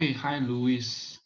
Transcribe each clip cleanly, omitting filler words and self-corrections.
Hey, hi, Louis.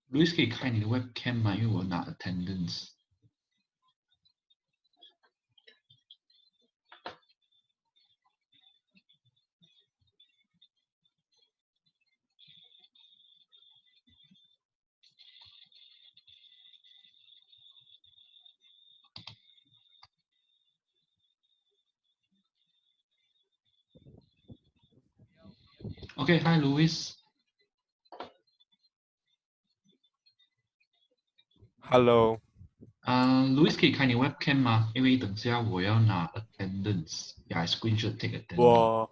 Louis 可以开你的 webcam 吗？因为我拿 attendance。OK, hi, Louis。Hello，Louis 可以开你 webcam 吗？因为等下我要拿 attendance，呀，screenshot take attendance。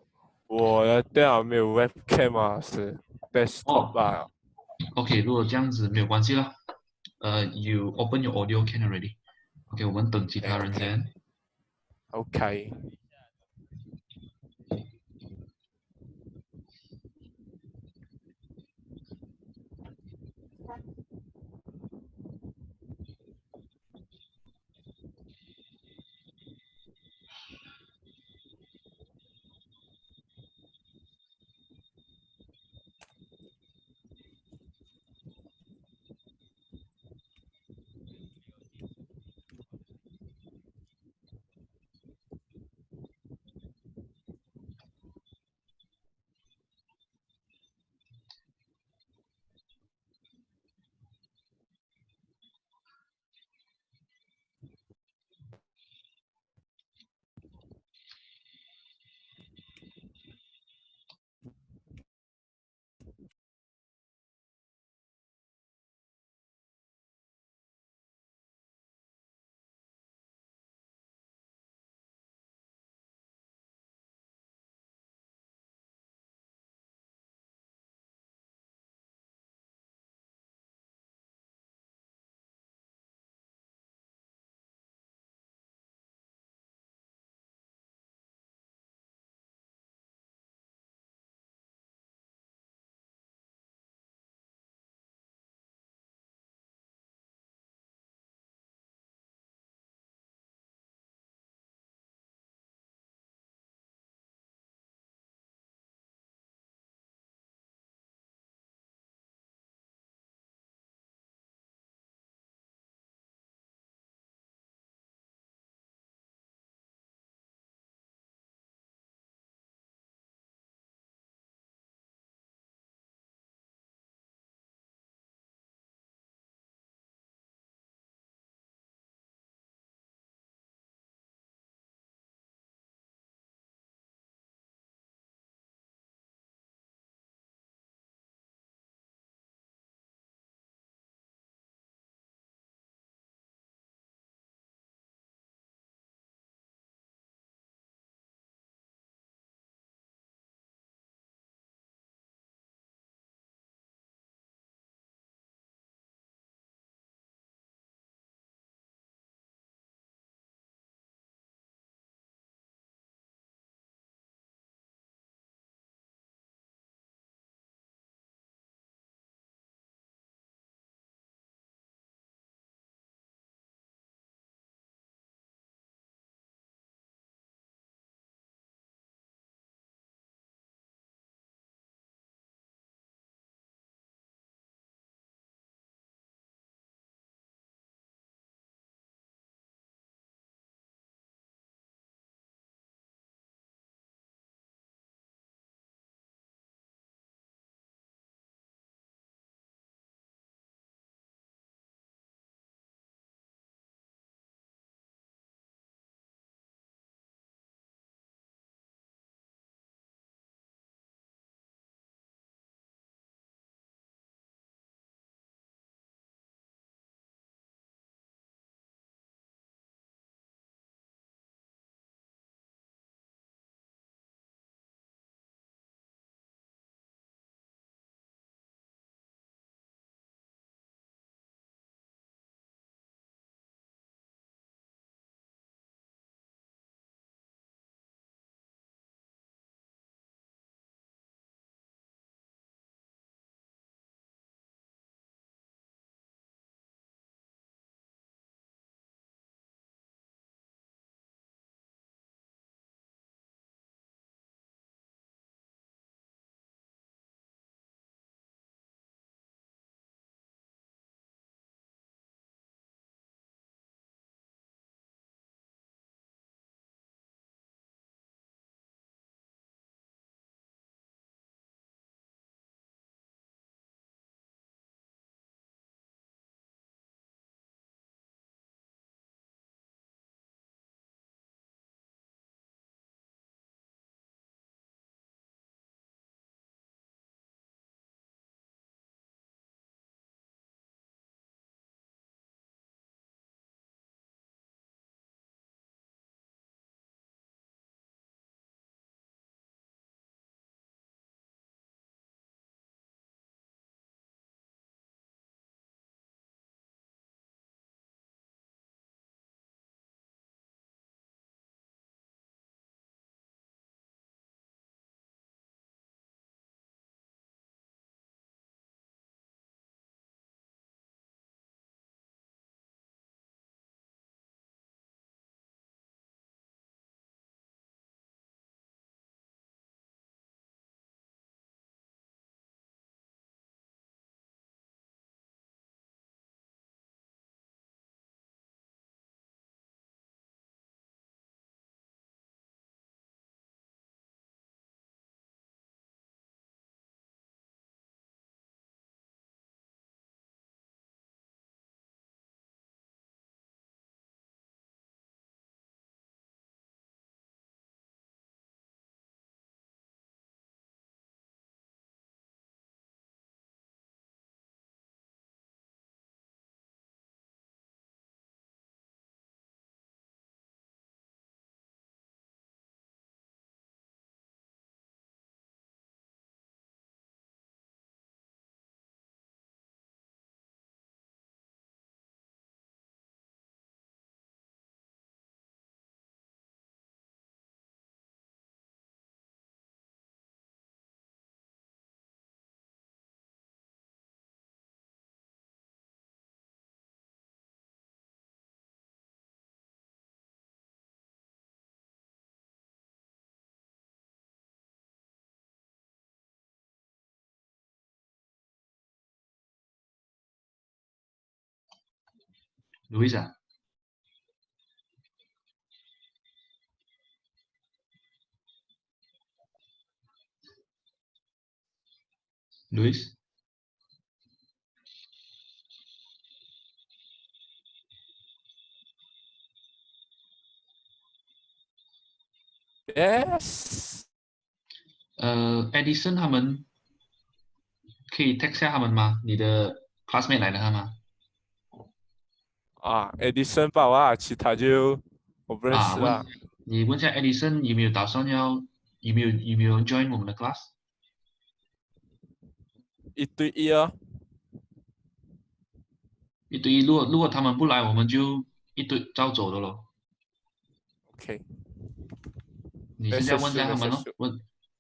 我的电脑没有 webcam 啊，是 desktop 哦吧，OK，如果这样子没有关系了。You open your audio can already。OK，我们等其他人？OK，OK，先。Louis 啊，Louis， ？Yes。Edison 他们可以 text 下他们吗？你的 classmate 来了他吗？啊，Edison 吧啊，其他就我不认识啊。你问下 Edison 有没有打算有没有 join 我们的 class？1对1哦。一对一，如果他们不来，我们就一对照走的咯。OK。你现在问 message 下他们咯，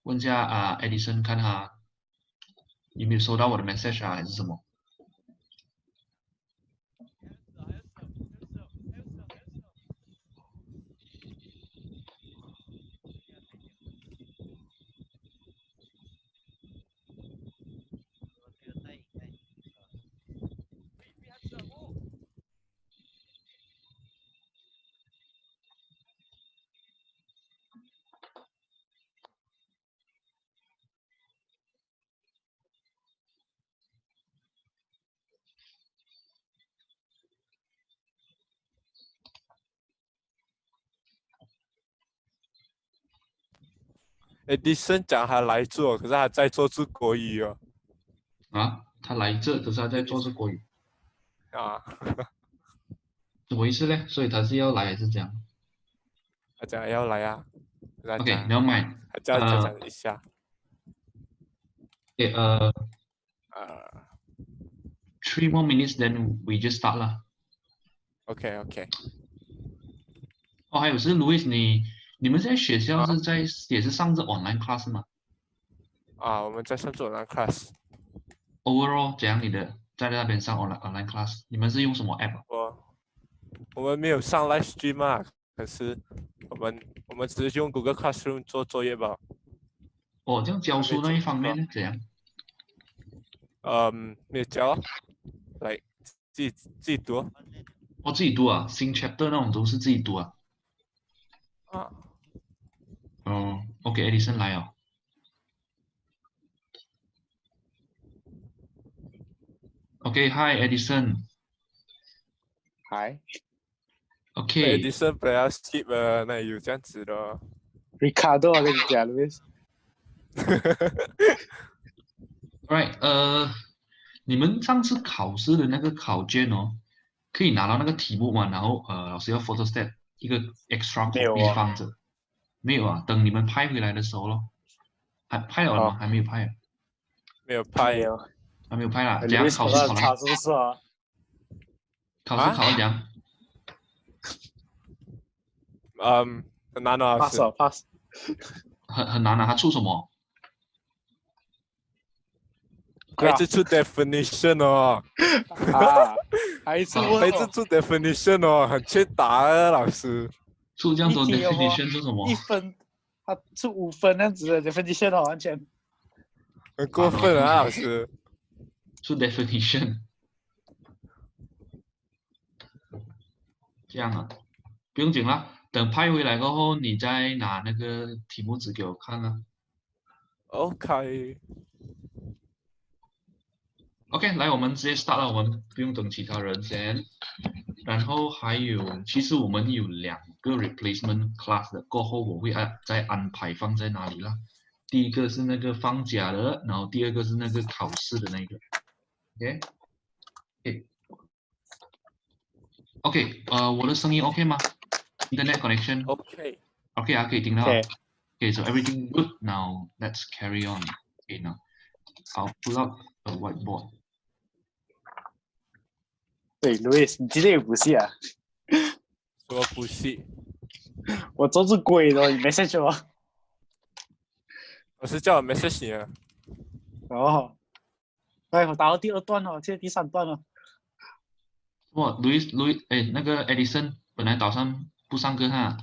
问下Edison 看他有没有收到我的 message 啊，还是什么？Edison 讲他来做，可是他在做出国语哦。啊，他来这，可是他在做这 Edison 国语，啊，怎么回事呢？所以他是要来还是这样他讲要来啊，他讲？OK，never mind。他叫讲一下。Okay, 啊 3 more minutes, then we just start 啦。，OK OK。哦，还有是 Louis，你们在学校啊也是上这 online class 吗啊，我们在上做那 class。？Overall，怎样你的在那边上 online class，你们是用什么 app？我们没有上 live stream 啊，可是我们只是用 Google Classroom 做作业吧。哦，这样教书那还没做一方面呢，怎样？没有教啊，来自己读啊。我自己读啊，新 chapter 那种都是自己读啊。啊哦，OK，Edison 来哦。OK，Hi Edison。嗨 OK， ，Edison 本来要 skip 那有这样子的哦。，Ricardo 我跟你讲，Louis，Right，你们上次考试的那个考卷哦，可以拿到那个题目嘛？然后老师要 photostat 一个 extra 没有 copy 哦，放着，没有啊？等你们派回来的时候咯，还派了吗？哦，还没有派啊，没有拍没有还没有派啦。怎样，Louis 考到考试考了？差是不是啊？考试啊，考了怎样？很难哦，老？pass 师。哦，pass 很难啊，他出什么？还是出 definition 哦，啊，还是啊问哦，还是出 definition 哦，很欠打啊，老师。出这样多 一题有没 definition 是什么？ 1分，他出5分这样子的 definition 哦，完全很过分啊，听起来老师。出 definition 这样啊，不用紧啦，等派回来过后，你再拿那个题目纸给我看啊。OK。OK，来，我们直接 start 了，我们不用等其他人先。然后还有，其实我们有2个 replacement class 的，过后我会再安排放在哪里啦。第一个是那个放假的，然后第二个是那个考试的那个。OK，我的声音 OK 吗？Internet connection OK。OK 啊，可以听到啊。 OK，Okay, so everything good. Now let's carry on. Okay, now I'll pull up a whiteboard. 对，Louis，你今天有补习啊？什么补习？我做是鬼的，你 message 我，老师叫我 message 你啊。哦，哎，我打到第2段了，现在第3段了，哇，Louis，哎，那个 Edison 本来打算不上课哈，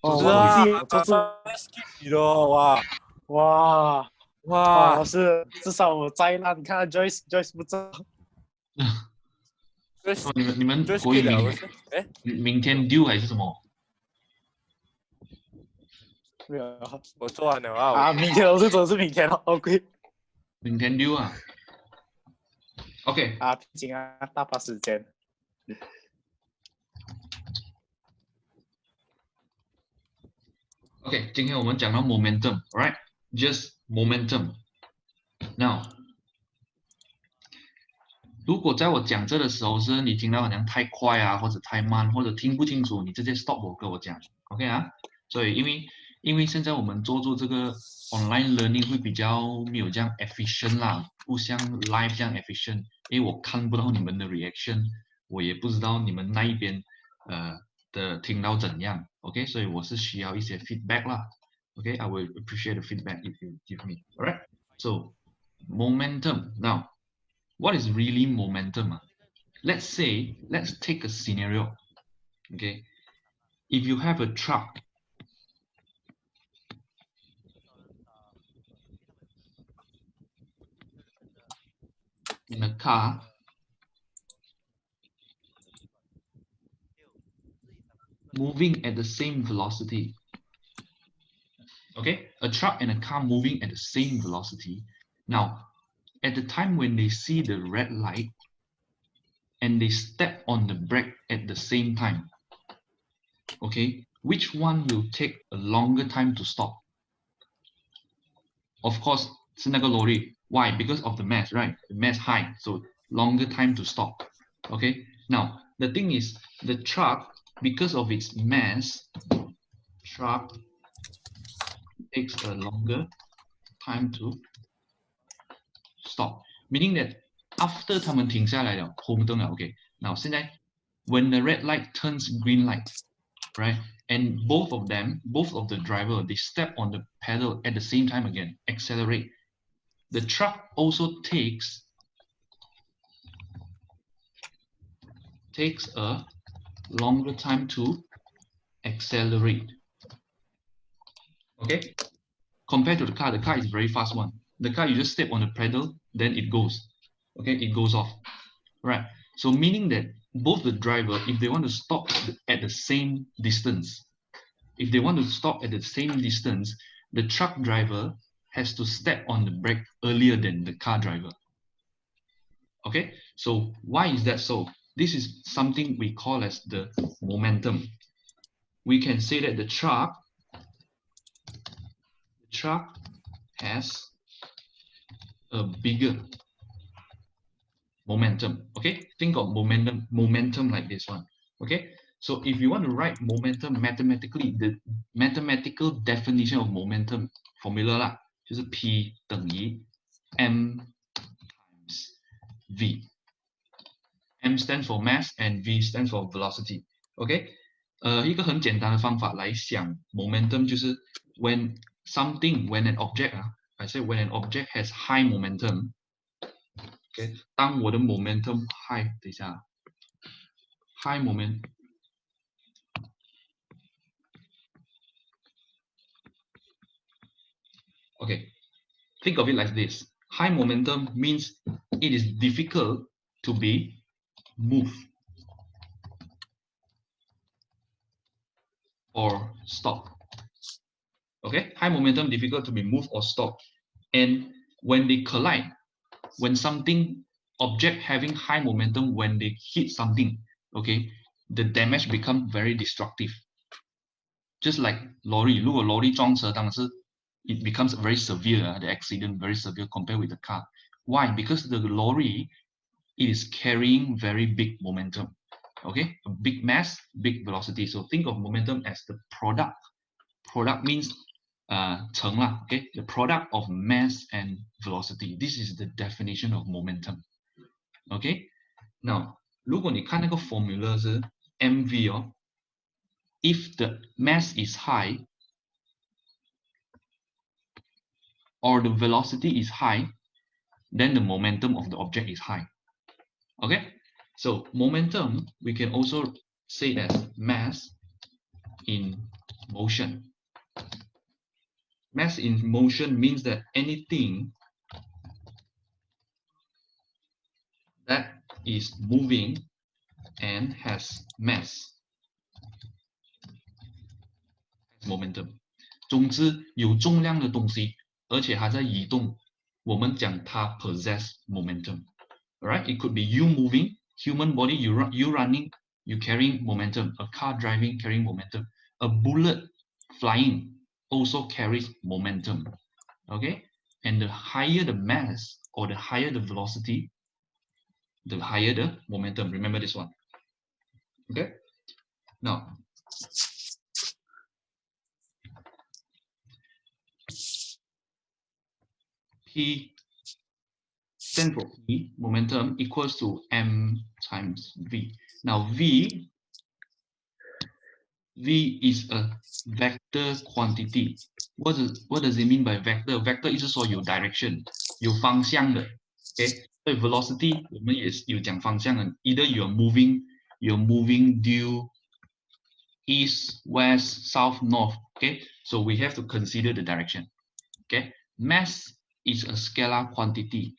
哦，是啊，我自己做出，打算 skip 你的哦，哇哇，哇老师，至少我灾难，你看 Joyce 不知道，哦，你们就是国语了，不是？哎，明天 due 还是什么？没有我做完了啊。啊，明天都是真的是明天了，OK 明天 due 啊。OK，啊，毕竟啊，大把时间。 OK，今天我们讲到 momentum，right？Just momentum。Now，如果在我讲这的时候是你听到好像太快啊，或者太慢，或者听不清楚，你直接 stop 我跟我讲 ，OK 啊？所以因为现在我们做这个 online learning 会比较没有这样 efficient 啦，不像 live 这样 efficient，因为我看不到你们的 reaction，我也不知道你们那一边的听到怎样，OK？所以我是需要一些 feedback 啦。Okay, I will appreciate the feedback if you give me. All right. So, momentum. Now, what is really momentum? Let's take a scenario. Okay, if you have a truck and a car moving at the same velocity. Okay, a truck and a car moving at the same velocity. Now, at the time when they see the red light and they step on the brake at the same time, okay, which one will take a longer time to stop? Of course, 是那个 lorry. Why? Because of the mass, right? The mass high, so longer time to stop. Okay. Now the thing is, the truck, because of its mass, truck takes a longer time to stop. Meaning that after 他们停下来了，红灯了 ，OK. Now 现在 when the red light turns green light, right? And both of the driver, they step on the pedal at the same time again, accelerate. The truck also takes a longer time to accelerate. Okay, compared to the car is very fast one. The car, you just step on the pedal, then it goes. Okay, it goes off. Right. So meaning that both the driver, if they want to stop at the same distance, the truck driver has to step on the brake earlier than the car driver. Okay, so why is that so? This is something we call as the momentum. We can say that the truck has a bigger momentum. Okay, think of momentum like this one. Okay, so if you want to write momentum mathematically, the mathematical definition of momentum formula 啦，就是 P 等于 M times V. M stands for mass and V stands for velocity. OK，一个很简单的方法来想 momentum 就是 when an object I say when an object has high momentum. OK， 当我的 momentum high， 等一下 ，high moment。Okay, think of it like this. High momentum means it is difficult to be moved or stopped. Okay, high momentum difficult to be moved or stopped. And when they collide, when object having high momentum, when they hit something, okay, the damage becomes very destructive. Just like lorry, 如果 lorry 撞车，当然是 it becomes very severe, the accident very severe compared with the car. Why? Because the lorry, it is carrying very big momentum. Okay, a big mass, big velocity. So think of momentum as the product. Product means 乘啦, okay, the product of mass and velocity. This is the definition of momentum. Okay, now 如果你看那个 formula 是 mv 哦, if the mass is high or the velocity is high, then the momentum of the object is high. Okay, so momentum we can also say that mass in motion. Mass in motion means that anything that is moving and has mass momentum。总之，有重量的东西，而且它在移动，我们讲它 possess momentum。Alright, it could be you moving, human body, you running, you carrying momentum. A car driving carrying momentum. A bullet flying also carries momentum. Okay, and the higher the mass or the higher the velocity, the higher the momentum. Remember this one. Okay, now P stands for P, momentum equals to m times v. Now v is a vector quantity. What does it mean by vector? Vector 意思说有 direction, 有方向的。Okay, 所以 velocity 我们也有讲方向的。Either you're moving due east, west, south, north. Okay, so we have to consider the direction. Okay, mass is a scalar quantity.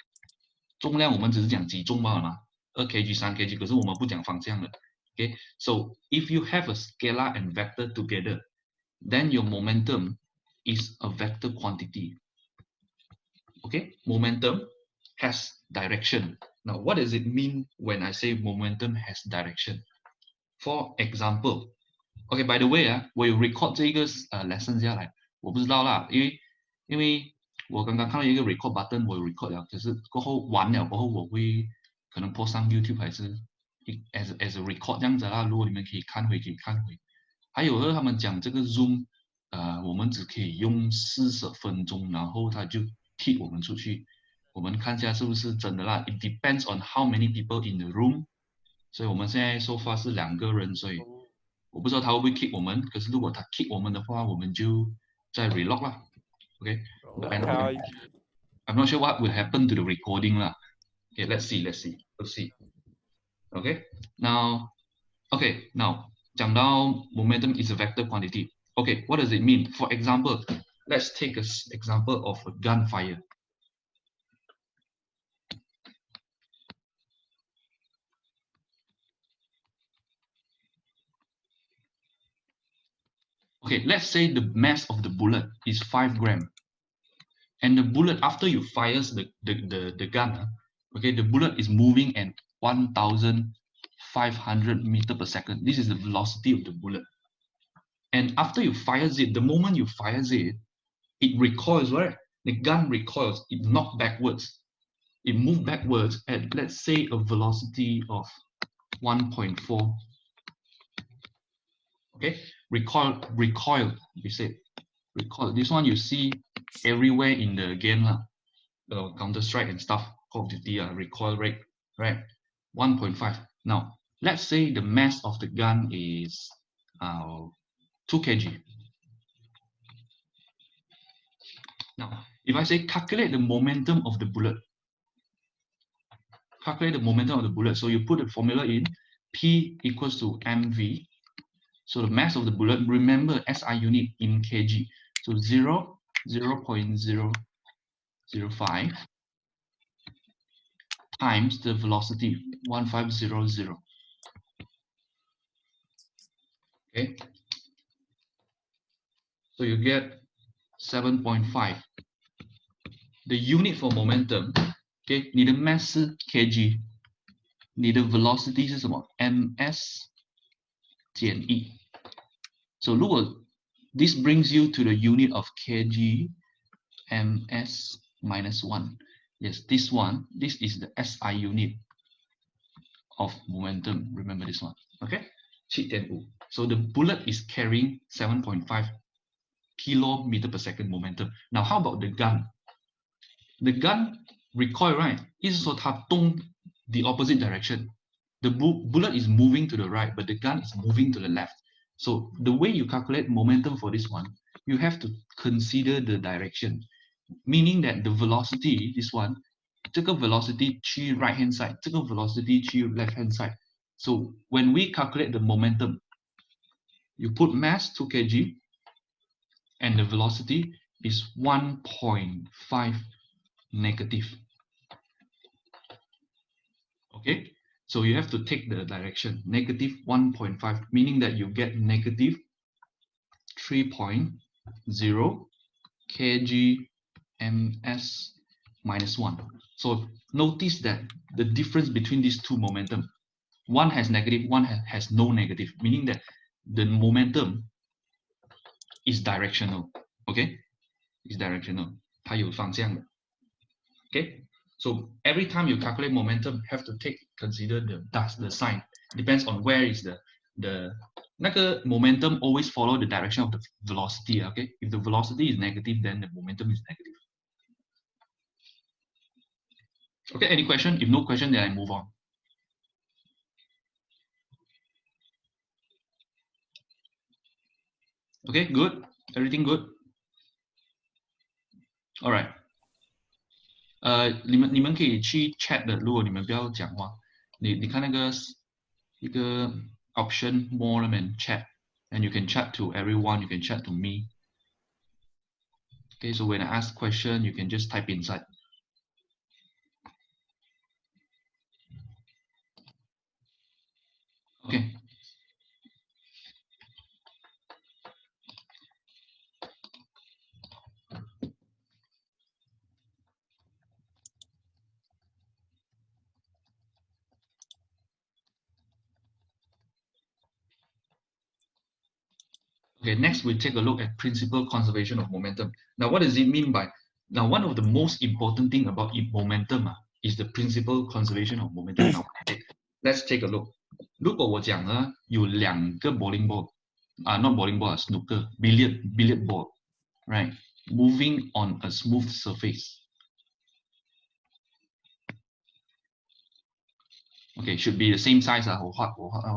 重量我们只是讲几重罢了嘛，2 kg 3 kg， 可是我们不讲方向的。Okay, so if you have a scalar and vector together, then your momentum is a vector quantity. Okay, momentum has direction. Now, what does it mean when I say momentum has direction? For example, okay, by the way 我有 record 这个lesson 下来，我不知道啦，因为我刚刚看到一个 record button， 我有 record 了，可是过后完了过后我会可能 post 上 YouTube 还是as a record 这样子啦，如果你们可以看回。还有他们讲这个 Zoom， 我们只可以用40分钟，然后他就 kick 我们出去。我们看一下是不是真的啦。It depends on how many people in the room。所以我们现在 so far 是2个人，所以我不知道他会不会 kick 我们。可是如果他 kick 我们的话，我们就再 relog 啦。Okay. I'm not sure what will happen to the recording lah. Okay, let's see. Okay. Now,讲到 momentum is a vector quantity. Okay, what does it mean? For example, let's take an example of a gunfire. Okay, let's say the mass of the bullet is 5 grams. And the bullet, after you fires the gun, okay, the bullet is moving at 1,500 meters per second. This is the velocity of the bullet. And after you fires it, the moment you fires it, it recoils, right? The gun recoils, it knocks backwards. It moves backwards at, let's say, a velocity of 1.4. Okay, recoil, we say. Recoil. This one you see everywhere in the game, Counter-Strike and stuff, Call of Duty, recoil rate, right? 1.5. Now, let's say the mass of the gun is 2 kg. Now, if I say calculate the momentum of the bullet, so you put the formula in, P equals to mv. So the mass of the bullet, remember SI unit in kg. So 0.005 times the velocity 1500. Okay. So you get 7.5. The unit for momentum, okay, 你的 mass 是 kg, 你的 velocity 是什么 ms 减 e. So 如果 this brings you to the unit of kg ms minus 1. Yes, this is the SI unit of momentum. Remember this one, okay? 7.5. So the bullet is carrying 7.5 kilometer per second momentum. Now, how about the gun? The gun recoil, right? 意思说它动 the opposite direction. The bullet is moving to the right, but the gun is moving to the left. So the way you calculate momentum for this one, you have to consider the direction, meaning that the velocity, this one, 这个 velocity 去 right hand side, 这个 velocity 去 left hand side. So when we calculate the momentum, you put mass 2 kg and the velocity is 1.5 negative. Okay, So you have to take the direction negative 1.5, meaning that you get negative 3.0 kg ms minus 1. So notice that the difference between these two momentum, one has negative, one has no negative, meaning that the momentum is directional. Okay, is directional. 它有方向的. Okay, so every time you calculate momentum, have to consider the sign. Depends on where is the 那个 momentum always follow the direction of the velocity. Okay, if the velocity is negative, then the momentum is negative. Okay, any question? If no question, then I move on. Okay, good. Everything good? All right. 你们可以去 chat 的，如果你们不要讲话，你看那个一个 option more than chat, and you can chat to everyone, you can chat to me. Okay, so when I ask question, you can just type inside. Okay. Okay, next we take a look at principal conservation of momentum. Now, what does it mean by? Now, one of the most important thing about momentum is the principal conservation of momentum. Now, let's take a look. 如果我讲呢，有两个 bowling ball, not bowling ball, snooker, billiard ball, right, moving on a smooth surface. Okay, should be the same size. 我画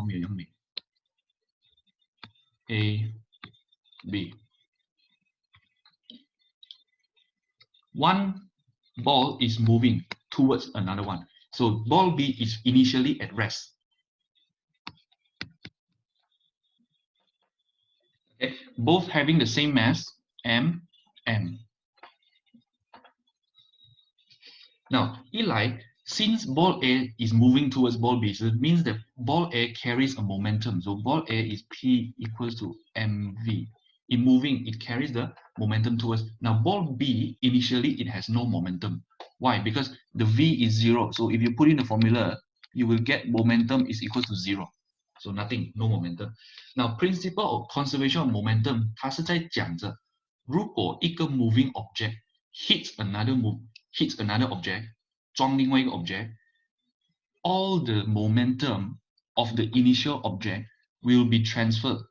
没有用力。A, B. One ball is moving towards another one. So ball B is initially at rest. Okay, both having the same mass, m. Now, since ball A is moving towards ball B, so it means that ball A carries a momentum. So ball A is P equals to mv. In moving, it carries the momentum towards. Now, ball B, initially, it has no momentum. Why? Because the V is 0. So if you put in the formula, you will get momentum is equal to 0. So nothing, no momentum. Now, principle of conservation of momentum, 它是在讲着，如果一个 moving object hits another object, 撞另外一个 object, all the momentum of the initial object will be transferred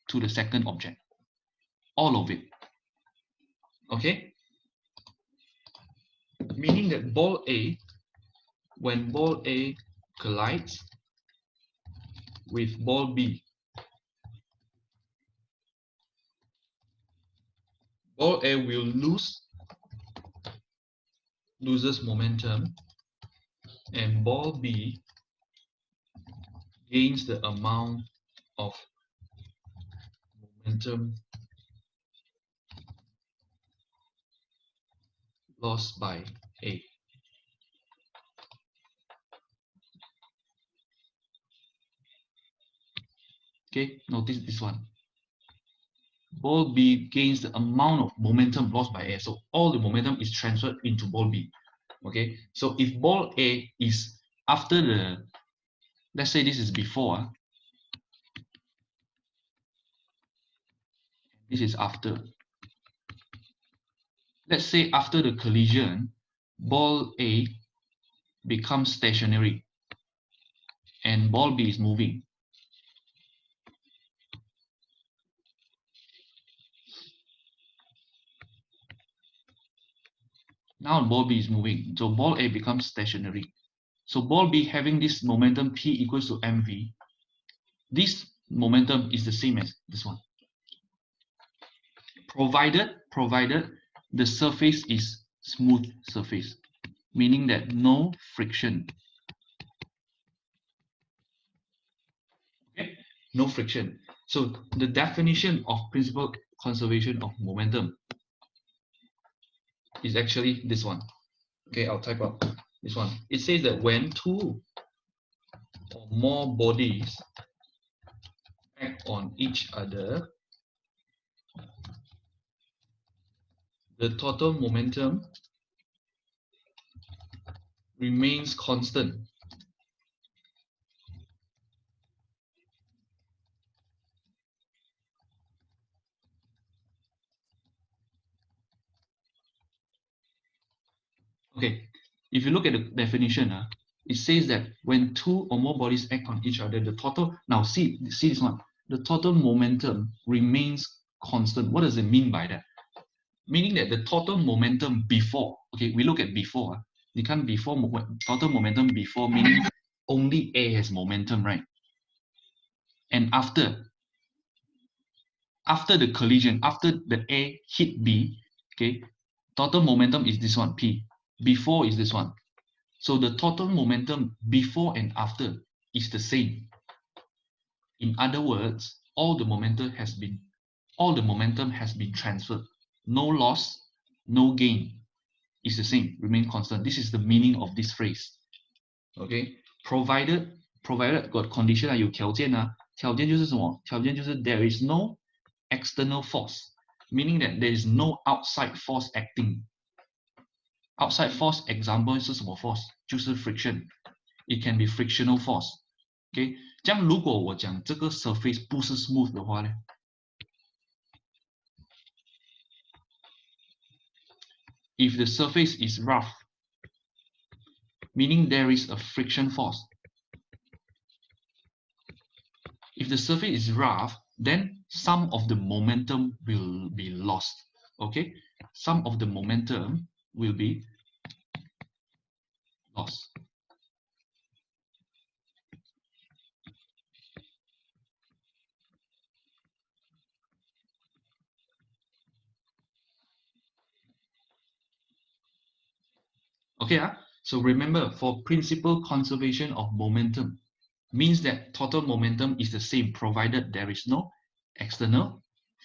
to the second object. All of it. Okay? Meaning that ball A, when ball A collides with ball B, ball A will loses momentum, and ball B gains the amount of momentum lost by A. Okay, notice this one. Ball B gains the amount of momentum lost by A. So all the momentum is transferred into ball B. Okay, so if ball A is after the, let's say this is before, this is after. Let's say after the collision, ball A becomes stationary and ball B is moving. Now ball B is moving, so ball A becomes stationary. So ball B having this momentum P equals to mv. This momentum is the same as this one. Provided the surface is smooth surface, meaning that no friction. Okay, no friction. So the definition of principal conservation of momentum is actually this one. Okay, I'll type out this one. It says that when two or more bodies act on each other, the total momentum remains constant. Okay, if you look at the definition, it says that when two or more bodies act on each other, the total, now see this one, the total momentum remains constant. What does it mean by that? Meaning that the total momentum before, okay, we look at before, you can't before, total momentum before meaning only A has momentum, right? And after the collision, after the A hit B, okay, total momentum is this one, P. Before is this one. So the total momentum before and after is the same. In other words, all the momentum has been transferred. No loss, no gain. Is the same, remain constant. This is the meaning of this phrase. Okay, provided got condition 有条件条件就是什么？条件就是 there is no external force, meaning that there is no outside force acting. Outside force example 是什么 force？ 就是 friction. It can be frictional force. Okay, 这样如果我讲这个 surface 不是 smooth 的话呢？ If the surface is rough, meaning there is a friction force. If the surface is rough, then some of the momentum will be lost. Okay, some of the momentum will be lost. Okay, so remember, for principal conservation of momentum means that total momentum is the same provided there is no external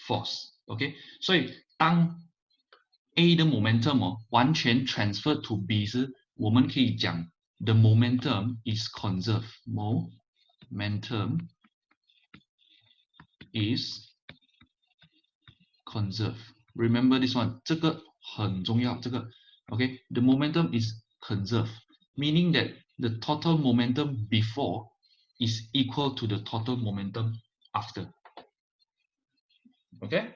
force. Okay, 所以当 A 的 momentum 完全 transfer to B 时，我们可以讲 the momentum is conserved. Momentum is conserved. Remember this one, 这个很重要，这个 okay, the momentum is conserved, meaning that the total momentum before is equal to the total momentum after. Okay?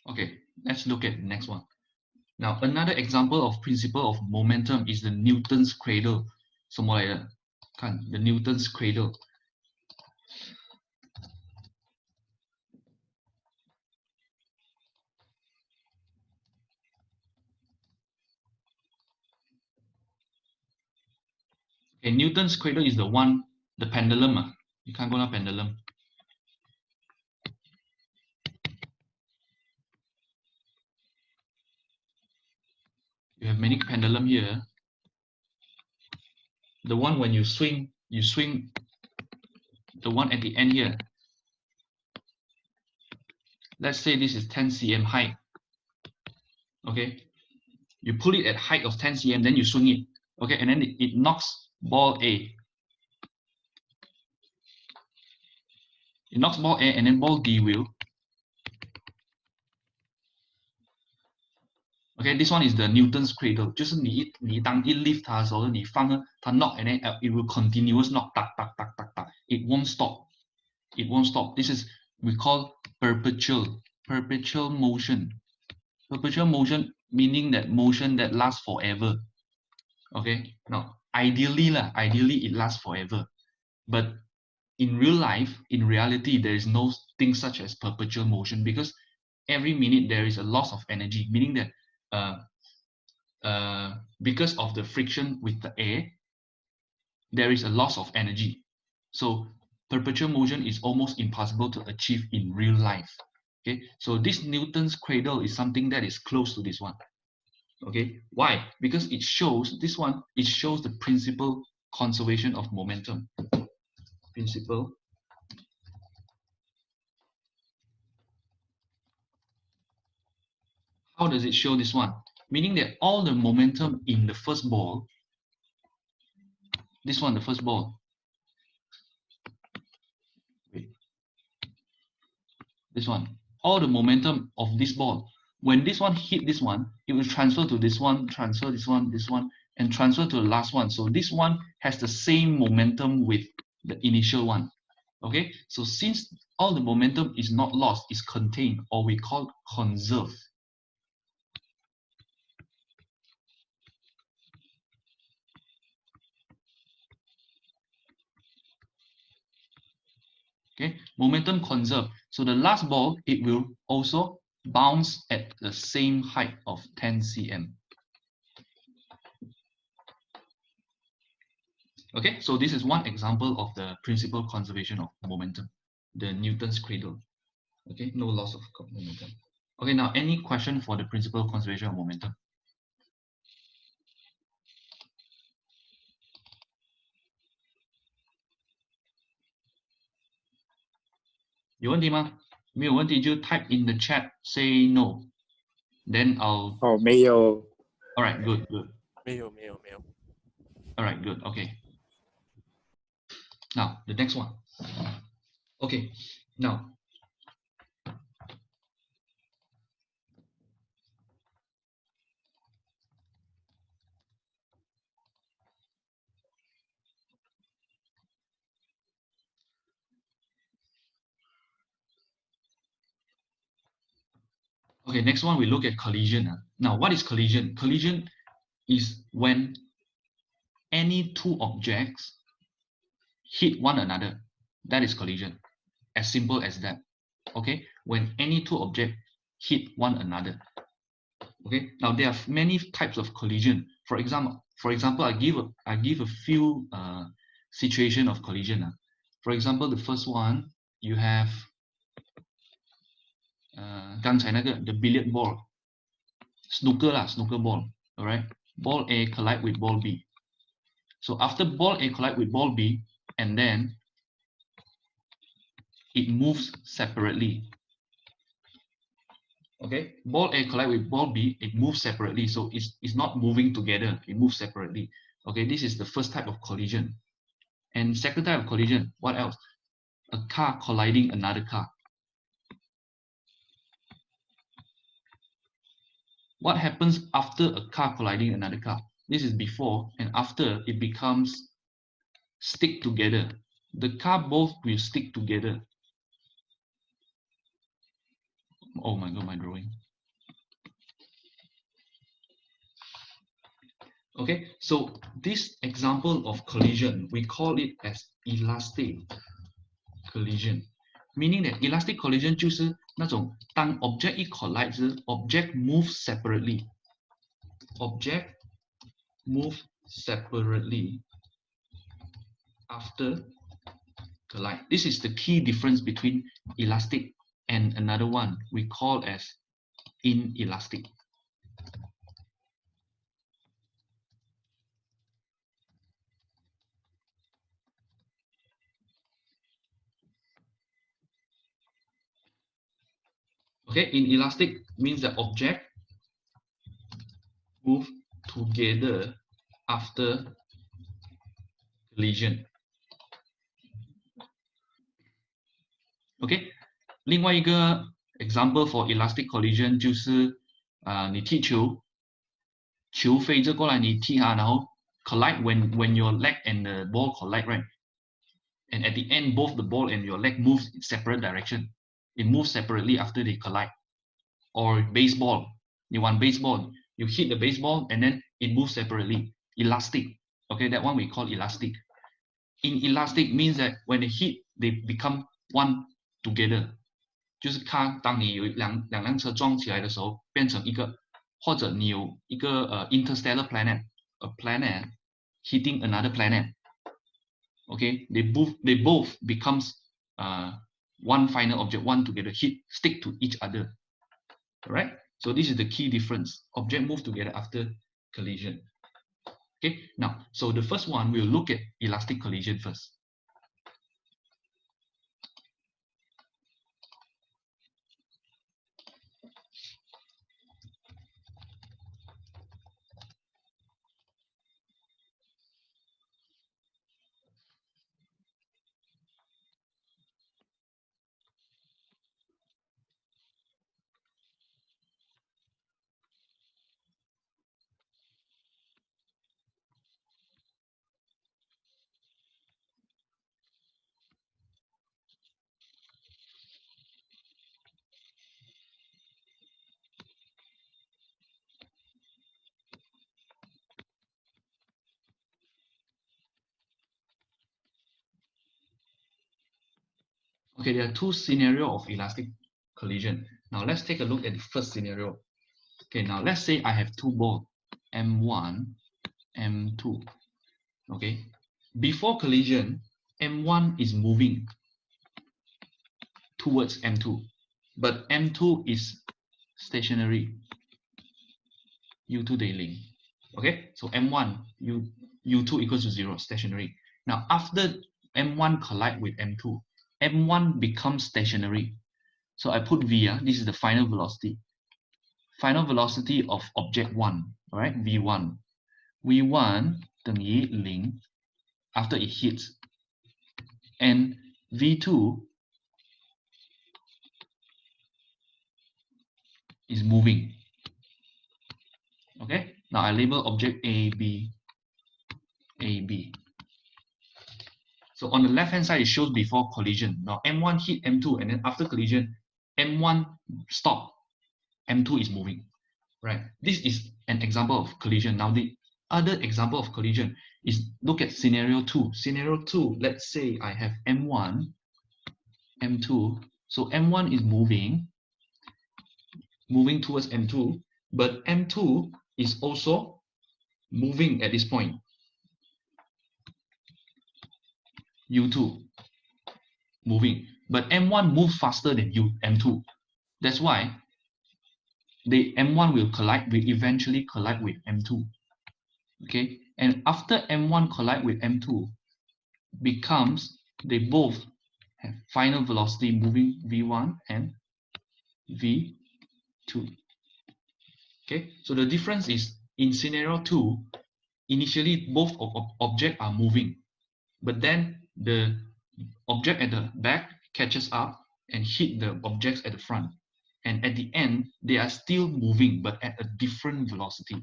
Okay, let's look at the next one. Now, another example of principle of momentum is the Newton's cradle. 什么来的？看 the Newton's cradle. Okay, Newton's cradle is the one, the pendulum. You can't go to pendulum. You have many pendulum here. The one when you swing the one at the end here. Let's say this is 10 cm height. Okay, you pull it at height of 10 cm, then you swing it. Okay, and then it knocks ball A. It knocks ball A, and then ball D will. Okay, this one is the Newton's cradle. 就是你当一 lift 它的时候，你放它 knock, and then it will continuous knock, tak tak tak tak tak. It won't stop. It won't stop. This is we call perpetual motion. Perpetual motion meaning that motion that lasts forever. Okay, now ideally it lasts forever, but in real life, in reality, there is no thing such as perpetual motion because every minute there is a loss of energy, meaning that because of the friction with the air, there is a loss of energy. So perpetual motion is almost impossible to achieve in real life. Okay, so this Newton's cradle is something that is close to this one. Okay, why? Because it shows this one, it shows the principal conservation of momentum. Principle How does it show this one? Meaning that all the momentum in the first ball, this one, the first ball, wait, this one, all the momentum of this ball, when this one hit this one, it will transfer to this one, transfer this one, and transfer to the last one. So this one has the same momentum with the initial one. Okay, so since all the momentum is not lost, is contained, or we call conserved. Okay, momentum conserved. So the last ball, it will also bounce at the same height of 10 cm. Okay, so this is one example of the principal conservation of momentum, the Newton's cradle. Okay, no loss of momentum. Okay, now any question for the principal conservation of momentum? 有问题吗？没有问题就 type in the chat, say no. Then I'll. 哦，没有。All right, good, good. 没有。All right, good. Okay. Now the next one. Okay. Now. Okay, next one we look at collision. Now, what is collision? Collision is when any two objects hit one another. That is collision. As simple as that. Okay, when any two objects hit one another. Okay, now there are many types of collision. For example, I give a few situation of collision. For example, the first one you have 刚才那个 the billiard ball, snooker ball, all right? Ball A collide with ball B. So after ball A collide with ball B, and then it moves separately. Okay, ball A collide with ball B, it moves separately. So it's not moving together, it moves separately. Okay, this is the first type of collision. And second type of collision, what else? A car colliding another car. What happens after a car colliding another car? This is before, and after it becomes stick together. The car both will stick together. Oh my god, my drawing. Okay, so this example of collision, we call it as elastic collision. Meaning that elastic collision 就是那种当 object 一 collide 时 object move separately. Object move separately after collide. This is the key difference between elastic and another one we call as inelastic. Okay, inelastic means the object move together after collision. Okay, 另外一个 example for elastic collision 就是你踢球，球飞着过来，你踢它，然后 collide when your leg and the ball collide, right? And at the end, both the ball and your leg move in separate direction. It moves separately after they collide. Or baseball, you want baseball, you hit the baseball and then it moves separately. Elastic. Okay, that one we call elastic. Inelastic means that when they hit, they become one together. 就是它当你有两辆车撞起来的时候，变成一个，或者你有一个interstellar planet, a planet hitting another planet. Okay, they both becomes one final object, one together, stick to each other. All right, so this is the key difference. Object move together after collision. Okay, now, so the first one, we'll look at elastic collision first. Okay, there are two scenarios of elastic collision. Now let's take a look at the first scenario. Okay, now let's say I have two balls, M1, M2. Okay, before collision, M1 is moving towards M2, but M2 is stationary. U2 dealing. Okay, so M1, U2 equals to 0, stationary. Now after M1 collide with M2, M1 becomes stationary. So I put V, this is the final velocity. Final velocity of object 1, all right, V1. V1 等于0 after it hits. And V2 is moving. Okay, now I label object A, B, A, B. So on the left hand side, it shows before collision. Now M1 hit M2, and then after collision, M1 stop, M2 is moving. Right? This is an example of collision. Now the other example of collision is look at scenario 2. Scenario 2, let's say I have M1, M2. So M1 is moving towards M2, but M2 is also moving at this point. U2 moving, but M1 moves faster than M2. That's why the M1 will eventually collide with M2. Okay, and after M1 collide with M2, they both have final velocity moving V1 and V2. Okay, so the difference is in scenario 2, initially both objects are moving, but then the object at the back catches up and hit the objects at the front. And at the end, they are still moving, but at a different velocity.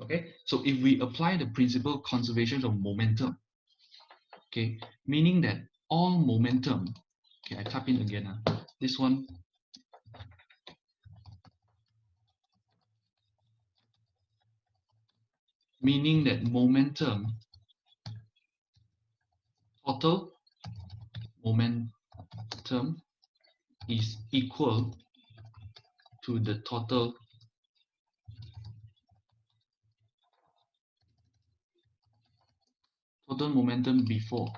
Okay, so if we apply the principle conservation of momentum, okay, meaning that all momentum, okay, I type in again, this one, meaning that momentum, total momentum is equal to the total momentum before.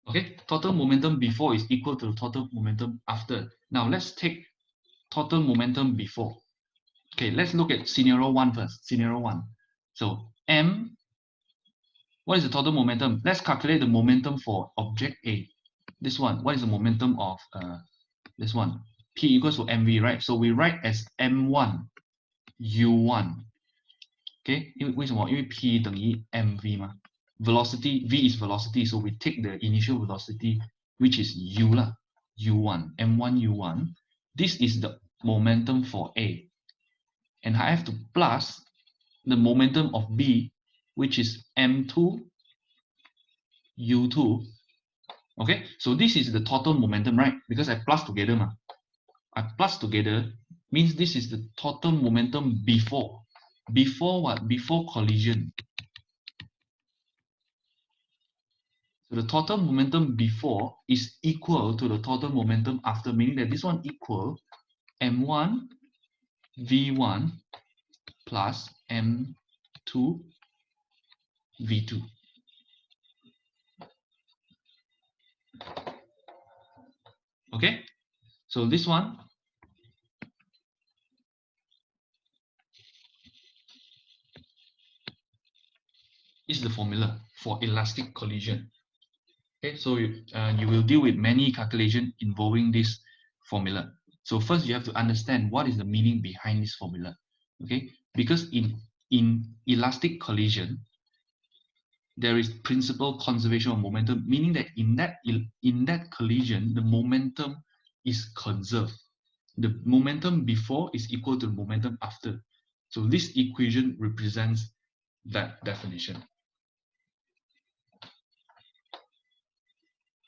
Okay, total momentum before is equal to total momentum after. Now let's take total momentum before. Okay, let's look at scenario 1 first. Scenario 1. So M, what is the total momentum? Let's calculate the momentum for object A. This one, what is the momentum of this one? P equals to mv, right? So we write as m1 u1. Okay, 为什么？因为 P 等于 mv 嘛。Velocity, v is velocity, so we take the initial velocity, which is u lah, u1, m1 u1. This is the momentum for A. And I have to plus the momentum of B, which is m2 u2. Okay, so this is the total momentum, right? Because I plus together, I plus together means this is the total momentum before. Before what? Before collision. So the total momentum before is equal to the total momentum after, meaning that this one equal m1 v1 plus m2 v2. Okay, so this one is the formula for elastic collision. Okay, so you will deal with many calculations involving this formula. So first you have to understand what is the meaning behind this formula. Okay, because in elastic collision, there is principal conservation of momentum, meaning that in that collision, the momentum is conserved. The momentum before is equal to the momentum after. So this equation represents that definition.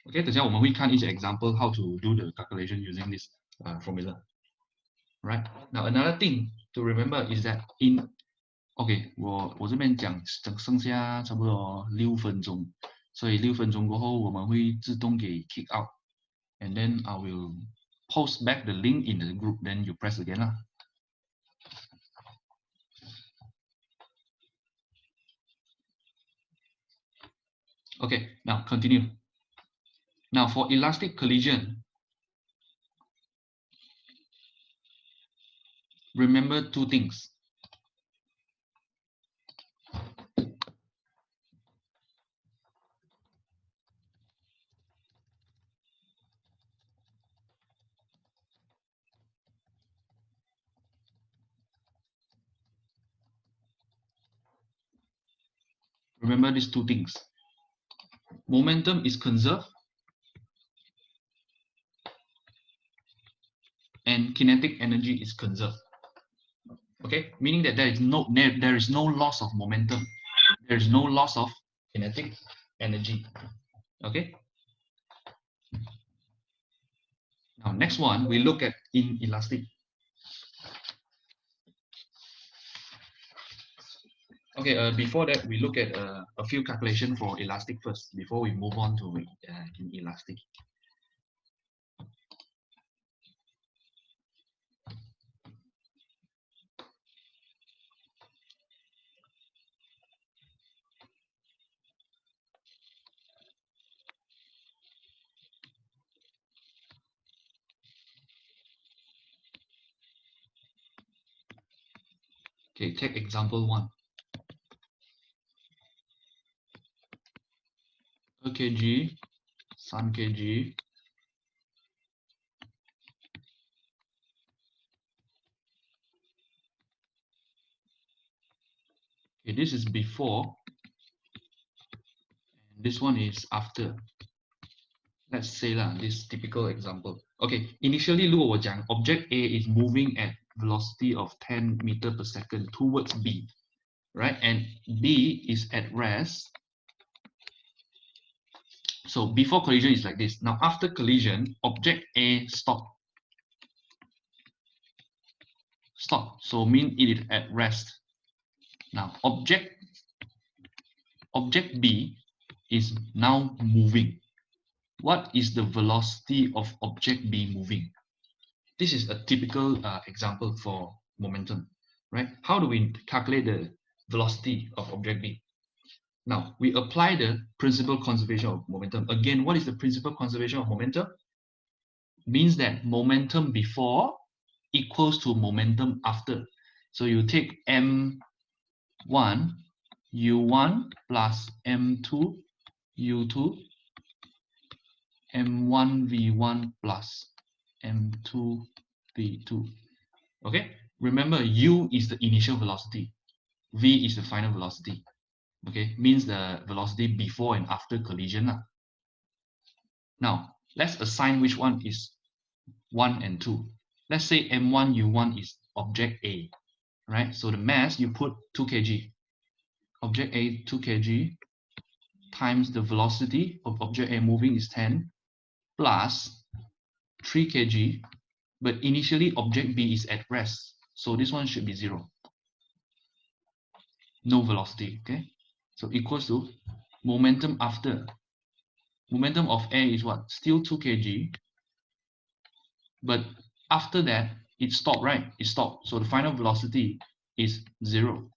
Okay, 等下我们会看一些 example how to do the calculation using this formula. Right? Now another thing to remember is that in OK，我这边讲剩下差不多6分钟，所以6分钟过后我们会自动给 kick out，and then I will post back the link in the group. Then you press again 啦。Okay, now continue. Now for elastic collision, remember 2 things. Remember these 2 things. Momentum is conserved and kinetic energy is conserved. Okay, meaning that there is no loss of momentum. There is no loss of kinetic energy. Okay. Now next one we look at inelastic. Okay, before that we look at a few calculations for elastic first before we move on to inelastic. Okay, take example 1. A kg, sun kg. Okay, this is before. And this one is after. Let's say this typical example. Okay, initially 如果我讲 object A is moving at velocity of 10 meter per second towards B, right? And B is at rest. So before collision is like this. Now after collision, object A stop. Stop. So mean it is at rest. Now object B is now moving. What is the velocity of object B moving? This is a typical example for momentum, right? How do we calculate the velocity of object B? Now, we apply the principal conservation of momentum. Again, what is the principal conservation of momentum? Means that momentum before equals to momentum after. So you take m1 u1 plus m2 u2 m1 v1 plus m2 v2. Okay, remember u is the initial velocity, v is the final velocity. Okay, means the velocity before and after collision. Now let's assign which one is 1 and 2. Let's say m1 u1 is object A, right? So the mass you put 2 kg, object A 2 kg times the velocity of object A moving is 10 plus 3 kg, but initially object B is at rest, so this one should be 0. No velocity, okay? So equals to momentum after. Momentum of A is what? Still 2 kg, but after that it stopped, right? It stopped. So the final velocity is 0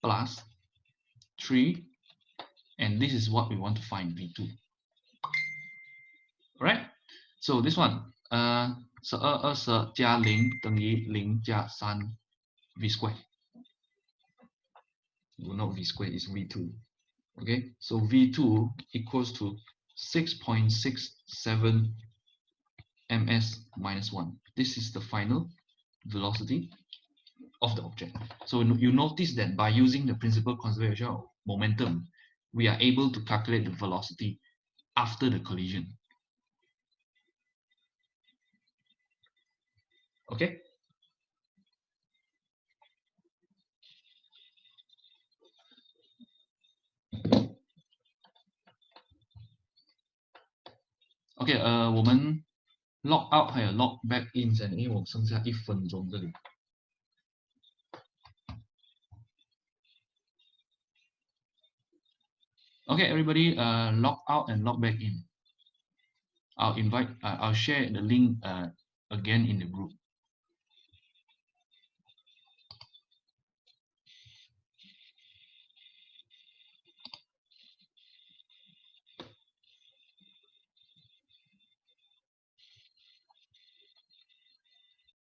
plus 3, and this is what we want to find, V2. Alright? So this one, 12加0等于0加3 V square. Well, not V square, is V2. Okay, so V2 equals to 6.67 ms minus 1. This is the final velocity of the object. So you notice that by using the principal conservation of momentum, we are able to calculate the velocity after the collision. Okay? Okay, 我们 log out 还有 log back in 先，因为我剩下1分钟这里。Okay, everybody, log out and log back in. I'll share the link again in the group.